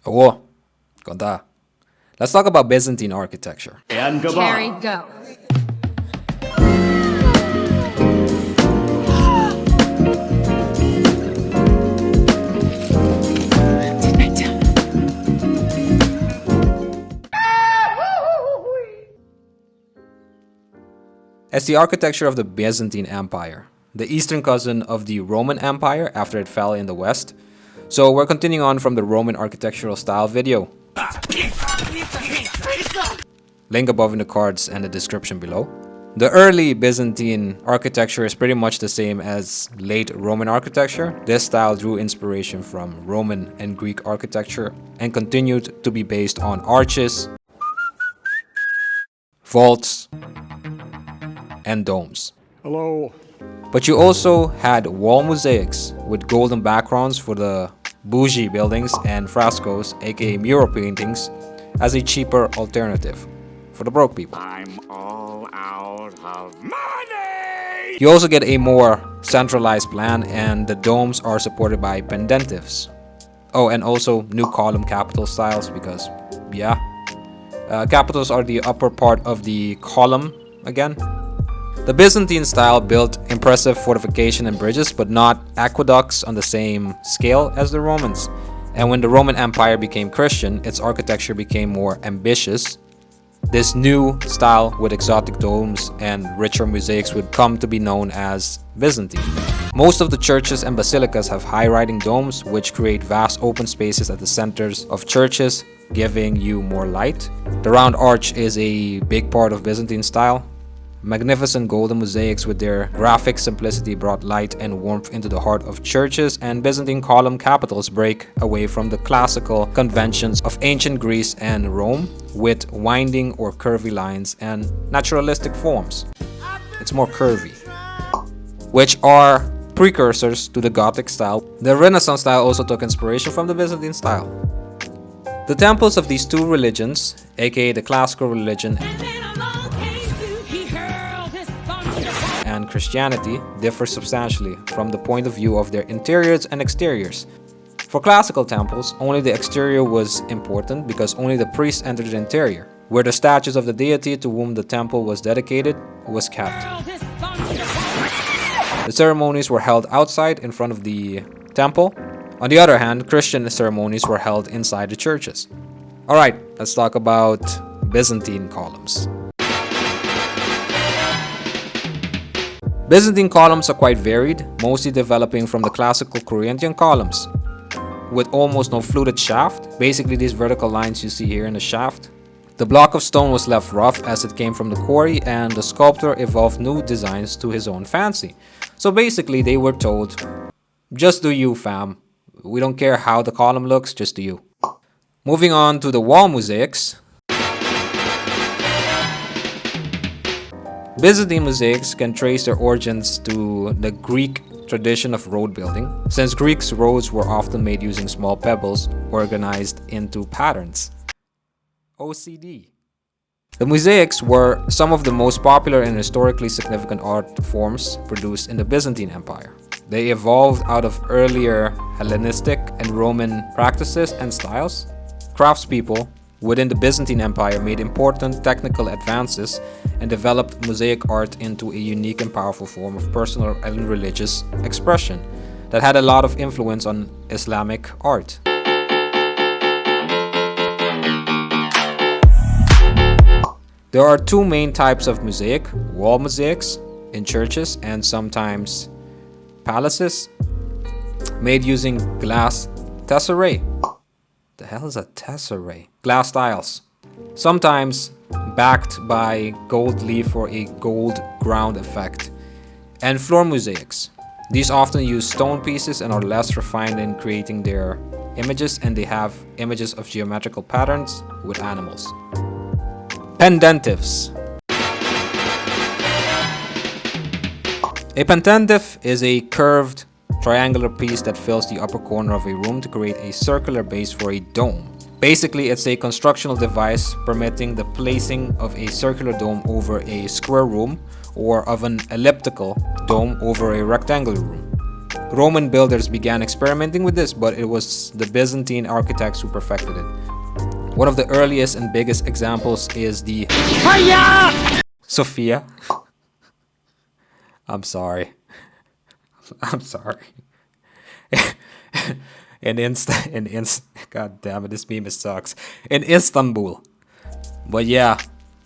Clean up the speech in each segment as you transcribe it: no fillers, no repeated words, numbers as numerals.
Oo, konta. Let's talk about Byzantine architecture. And Carry, go. As the architecture of the Byzantine Empire, the eastern cousin of the Roman Empire after it fell in the west. So we're continuing on from the Roman architectural style video. Link above in the cards and the description below. The early Byzantine architecture is pretty much the same as late Roman architecture. This style drew inspiration from Roman and Greek architecture and continued to be based on arches, vaults, and domes. hello. But you also had wall mosaics with golden backgrounds for the bougie buildings and frescoes, aka mural paintings, as a cheaper alternative for the broke people. I'm all out of money. You also get a more centralized plan, and the domes are supported by pendentives. Oh, and also new column capital styles because, yeah, capitals are the upper part of the column again. The Byzantine style built impressive fortification and bridges, but not aqueducts on the same scale as the Romans. And when the Roman Empire became Christian, its architecture became more ambitious. This new style with exotic domes and richer mosaics would come to be known as Byzantine. Most of the churches and basilicas have high-riding domes, which create vast open spaces at the centers of churches, giving you more light. The round arch is a big part of Byzantine style. Magnificent golden mosaics with their graphic simplicity brought light and warmth into the heart of churches, and Byzantine column capitals break away from the classical conventions of ancient Greece and Rome with winding or curvy lines and naturalistic forms. It's more curvy, which are precursors to the Gothic style. The Renaissance style also took inspiration from the Byzantine style. The temples of these two religions, aka the classical religion and Christianity, differ substantially from the point of view of their interiors and exteriors. For classical temples, only the exterior was important because only the priests entered the interior, where the statues of the deity to whom the temple was dedicated was kept. The ceremonies were held outside in front of the temple. On the other hand, Christian ceremonies were held inside the churches. Alright, let's talk about Byzantine columns. Byzantine columns are quite varied, mostly developing from the classical Corinthian columns, with almost no fluted shaft, basically these vertical lines you see here in the shaft. The block of stone was left rough as it came from the quarry, and the sculptor evolved new designs to his own fancy. So basically they were told, just do you fam, we don't care how the column looks, just do you. Moving on to the wall mosaics. Byzantine mosaics can trace their origins to the Greek tradition of road building, since Greeks' roads were often made using small pebbles organized into patterns. OCD. The mosaics were some of the most popular and historically significant art forms produced in the Byzantine Empire. They evolved out of earlier Hellenistic and Roman practices and styles. Craftspeople within the Byzantine Empire made important technical advances and developed mosaic art into a unique and powerful form of personal and religious expression that had a lot of influence on Islamic art. There are two main types of mosaic: wall mosaics in churches and sometimes palaces, made using glass tesserae. The hell is a tesserae? Glass tiles, sometimes backed by gold leaf for a gold ground effect, and floor mosaics. These often use stone pieces and are less refined in creating their images, and they have images of geometrical patterns with animals. Pendentives. A pendentive is a curved triangular piece that fills the upper corner of a room to create a circular base for a dome. Basically, it's a constructional device permitting the placing of a circular dome over a square room or of an elliptical dome over a rectangular room. Roman builders began experimenting with this, but it was the Byzantine architects who perfected it. One of the earliest and biggest examples is the Sophia. I'm sorry. I'm sorry. God damn it, this meme sucks. In Istanbul. But yeah,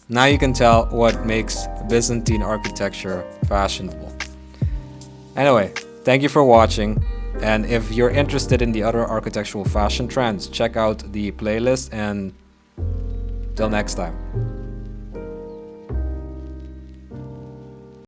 now you can tell what makes Byzantine architecture fashionable. Anyway, thank you for watching. And if you're interested in the other architectural fashion trends, check out the playlist, and till next time.